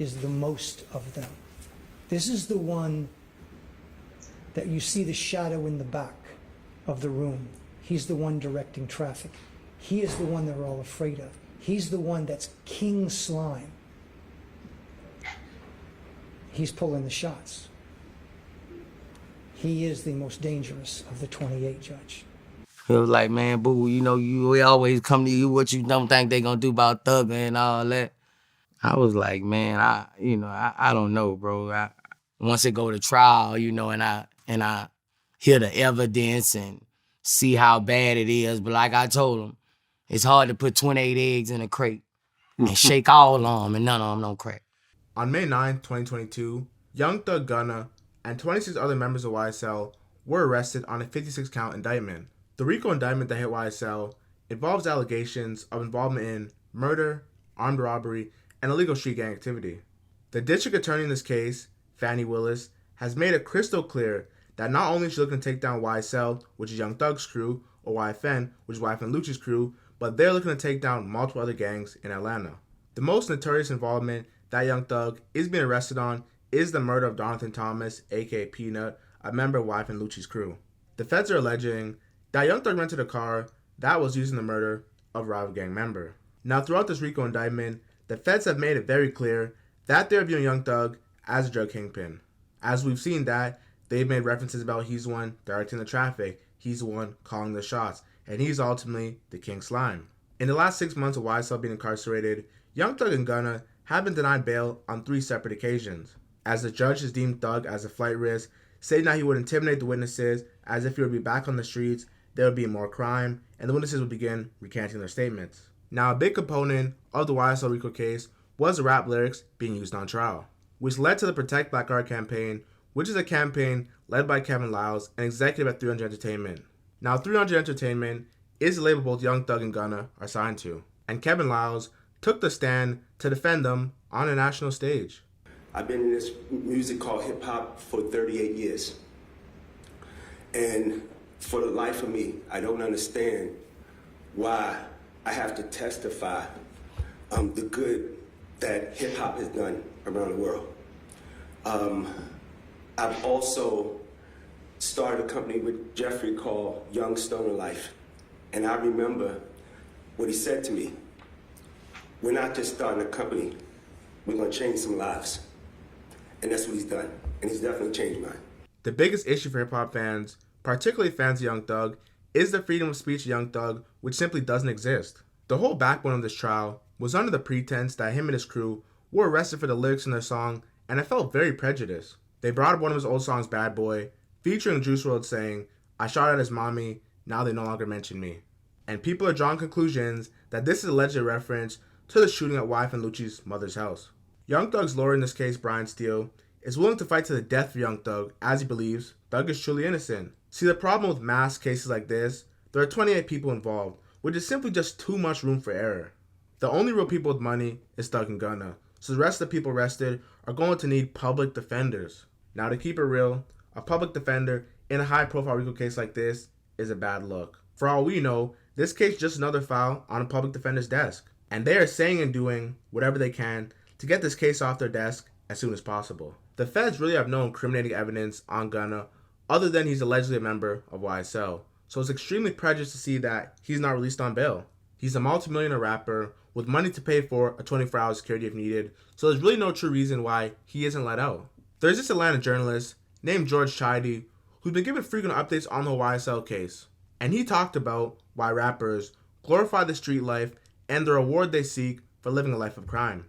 is the most of them. This is the one that you see the shadow in the back of the room. He's the one directing traffic. He is the one they're all afraid of. He's the one that's King Slime. He's pulling the shots. He is the most dangerous of the 28, Judge. He was like, man, boo, you know, we always come to you what you don't think they gonna do about thugging and all that. I was like, man, I don't know, bro. Once it go to trial, you know, and I hear the evidence and see how bad it is, but like I told him, it's hard to put 28 eggs in a crate and shake all of them and none of them don't crack. On May 9, 2022, Young Thug Gunna and 26 other members of YSL were arrested on a 56-count indictment. The RICO indictment that hit YSL involves allegations of involvement in murder, armed robbery, and illegal street gang activity. The district attorney in this case, Fannie Willis, has made it crystal clear that not only is she looking to take down YSL, which is Young Thug's crew, or YFN, which is YFN Lucci's crew, but they're looking to take down multiple other gangs in Atlanta. The most notorious involvement that Young Thug is being arrested on is the murder of Donathan Thomas, aka Peanut, a member of YFN Lucci's crew. The feds are alleging that Young Thug rented a car that was used in the murder of a rival gang member. Now, throughout this RICO indictment, the feds have made it very clear that they're viewing Young Thug as a drug kingpin. As we've seen that, they've made references about he's the one directing the traffic, he's the one calling the shots, and he's ultimately the King Slime. In the last 6 months of YSL being incarcerated, Young Thug and Gunna have been denied bail on 3 separate occasions, as the judge has deemed Thug as a flight risk, saying that he would intimidate the witnesses as if he would be back on the streets, there would be more crime, and the witnesses would begin recanting their statements. Now, a big component of the YSL RICO case was the rap lyrics being used on trial, which led to the Protect Black Art campaign, which is a campaign led by Kevin Liles, an executive at 300 Entertainment. Now, 300 Entertainment is the label both Young Thug and Gunna are signed to, and Kevin Liles took the stand to defend them on a national stage. I've been in this music called hip hop for 38 years. And for the life of me, I don't understand why I have to testify the good that hip hop has done around the world. I've also started a company with Jeffrey called Young Stoner Life. And I remember what he said to me. We're not just starting a company, we're gonna change some lives. And that's what he's done. And he's definitely changed mine. The biggest issue for hip-hop fans, particularly fans of Young Thug, is the freedom of speech of Young Thug, which simply doesn't exist. The whole backbone of this trial was under the pretense that him and his crew were arrested for the lyrics in their song, and I felt very prejudiced. They brought up one of his old songs, Bad Boy, featuring Juice WRLD saying, I shot at his mommy, now they no longer mention me. And people are drawing conclusions that this is alleged a reference to the shooting at YFN Lucci's mother's house. Young Thug's lawyer in this case, Brian Steele, is willing to fight to the death for Young Thug as he believes Thug is truly innocent. See, the problem with mass cases like this, there are 28 people involved, which is simply just too much room for error. The only real people with money is Thug and Gunna, so the rest of the people arrested are going to need public defenders. Now, to keep it real, a public defender in a high-profile RICO case like this is a bad look. For all we know, this case is just another file on a public defender's desk, and they are saying and doing whatever they can to get this case off their desk as soon as possible. The feds really have no incriminating evidence on Gunna other than he's allegedly a member of YSL, so it's extremely prejudiced to see that he's not released on bail. He's a multi-millionaire rapper with money to pay for a 24-hour security if needed, so there's really no true reason why he isn't let out. There's this Atlanta journalist named George Chidey who's been given frequent updates on the YSL case, and he talked about why rappers glorify the street life and the reward they seek for living a life of crime.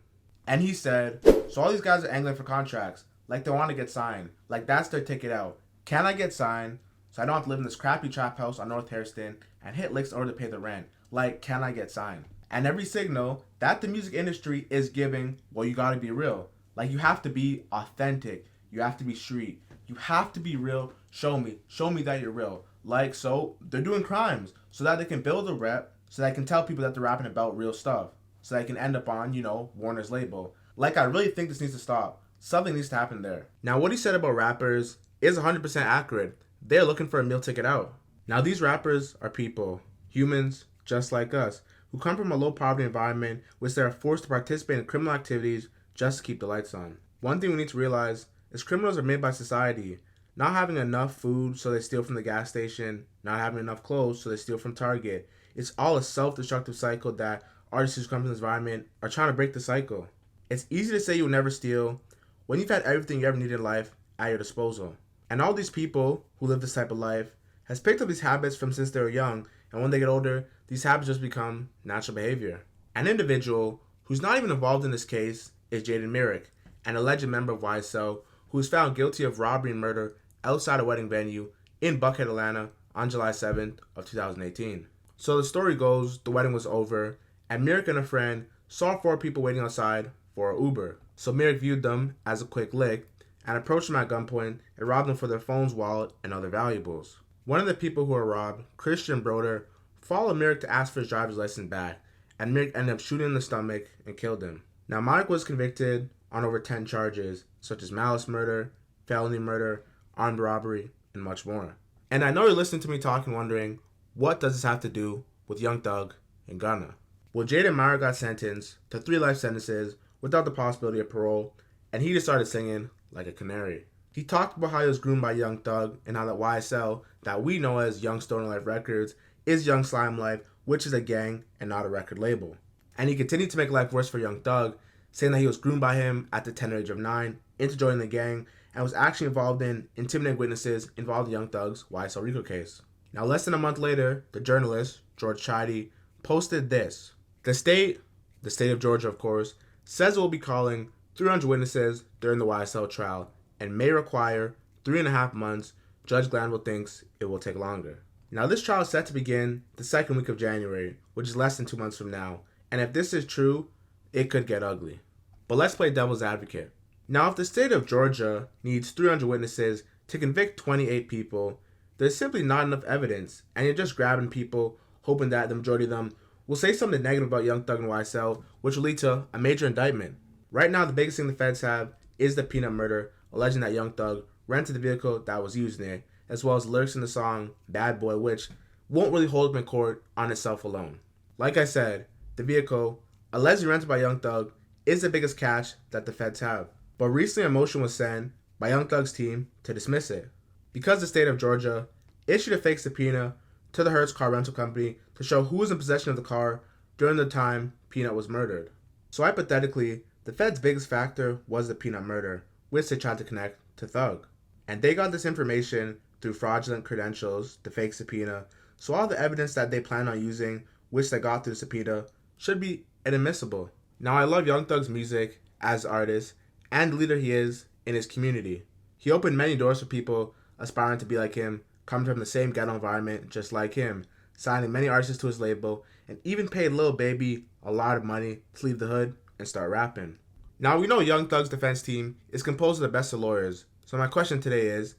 And he said, so all these guys are angling for contracts, like they want to get signed, like that's their ticket out. Can I get signed so I don't have to live in this crappy trap house on North Hairston and hit licks in order to pay the rent? Like, can I get signed? And every signal that the music industry is giving, well, you gotta be real. Like, you have to be authentic. You have to be street. You have to be real. Show me that you're real. Like, so they're doing crimes so that they can build a rep, so that they can tell people that they're rapping about real stuff, so they can end up on, Warner's label. Like, I really think this needs to stop. Something needs to happen there. Now, what he said about rappers is 100% accurate. They're looking for a meal ticket out. Now, these rappers are people, humans just like us, who come from a low poverty environment which they are forced to participate in criminal activities just to keep the lights on. One thing we need to realize is criminals are made by society. Not having enough food, so they steal from the gas station. Not having enough clothes, so they steal from Target. It's all a self-destructive cycle that artists who come from this environment are trying to break the cycle. It's easy to say you'll never steal when you've had everything you ever needed in life at your disposal. And all these people who live this type of life has picked up these habits from since they were young, and when they get older, these habits just become natural behavior. An individual who's not even involved in this case is Jaden Merrick, an alleged member of YSL who was found guilty of robbery and murder outside a wedding venue in Buckhead, Atlanta on July 7th of 2018. So the story goes, the wedding was over, and Merrick and a friend saw 4 people waiting outside for an Uber. So Merrick viewed them as a quick lick and approached them at gunpoint and robbed them for their phones, wallet, and other valuables. One of the people who were robbed, Christian Broder, followed Merrick to ask for his driver's license back, and Merrick ended up shooting him in the stomach and killed him. Now, Mike was convicted on over 10 charges, such as malice murder, felony murder, armed robbery, and much more. And I know you're listening to me talk and wondering, what does this have to do with Young Thug and Gunna? Well, Jaden Meyer got sentenced to 3 life sentences without the possibility of parole, and he just started singing like a canary. He talked about how he was groomed by Young Thug and how that YSL, that we know as Young Stoner Life Records, is Young Slime Life, which is a gang and not a record label. And he continued to make life worse for Young Thug, saying that he was groomed by him at the tender age of 9 into joining the gang and was actually involved in intimidating witnesses involved in Young Thug's YSL RICO case. Now, less than a month later, the journalist, George Chidey, posted this. The state of Georgia, of course, says it will be calling 300 witnesses during the YSL trial and may require 3.5 months. Judge Glanville thinks it will take longer. Now, this trial is set to begin the second week of January, which is less than 2 months from now. And if this is true, it could get ugly. But let's play devil's advocate. Now, if the state of Georgia needs 300 witnesses to convict 28 people, there's simply not enough evidence, and you're just grabbing people, hoping that the majority of them will say something negative about Young Thug and YSL, which will lead to a major indictment. Right now, the biggest thing the feds have is the Peanut murder, alleging that Young Thug rented the vehicle that was used in it, as well as lyrics in the song Bad Boy, which won't really hold up in court on itself alone. Like I said, the vehicle, allegedly rented by Young Thug, is the biggest catch that the feds have. But recently a motion was sent by Young Thug's team to dismiss it, because the state of Georgia issued a fake subpoena to the Hertz car rental company to show who was in possession of the car during the time Peanut was murdered. So hypothetically, the feds' biggest factor was the Peanut murder, which they tried to connect to Thug. And they got this information through fraudulent credentials, the fake subpoena, so all the evidence that they plan on using, which they got through the subpoena, should be inadmissible. Now, I love Young Thug's music as an artist and the leader he is in his community. He opened many doors for people aspiring to be like him, coming from the same ghetto environment just like him, signing many artists to his label, and even paid Lil Baby a lot of money to leave the hood and start rapping. Now, we know Young Thug's defense team is composed of the best of lawyers, so my question today is,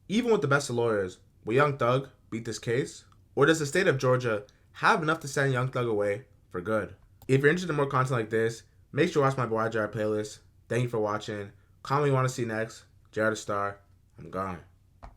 even with the best of lawyers, will Young Thug beat this case? Or does the state of Georgia have enough to send Young Thug away for good? If you're interested in more content like this, make sure to watch my Boy Jared playlist. Thank you for watching. Comment what you want to see next. Jared the Star. I'm gone.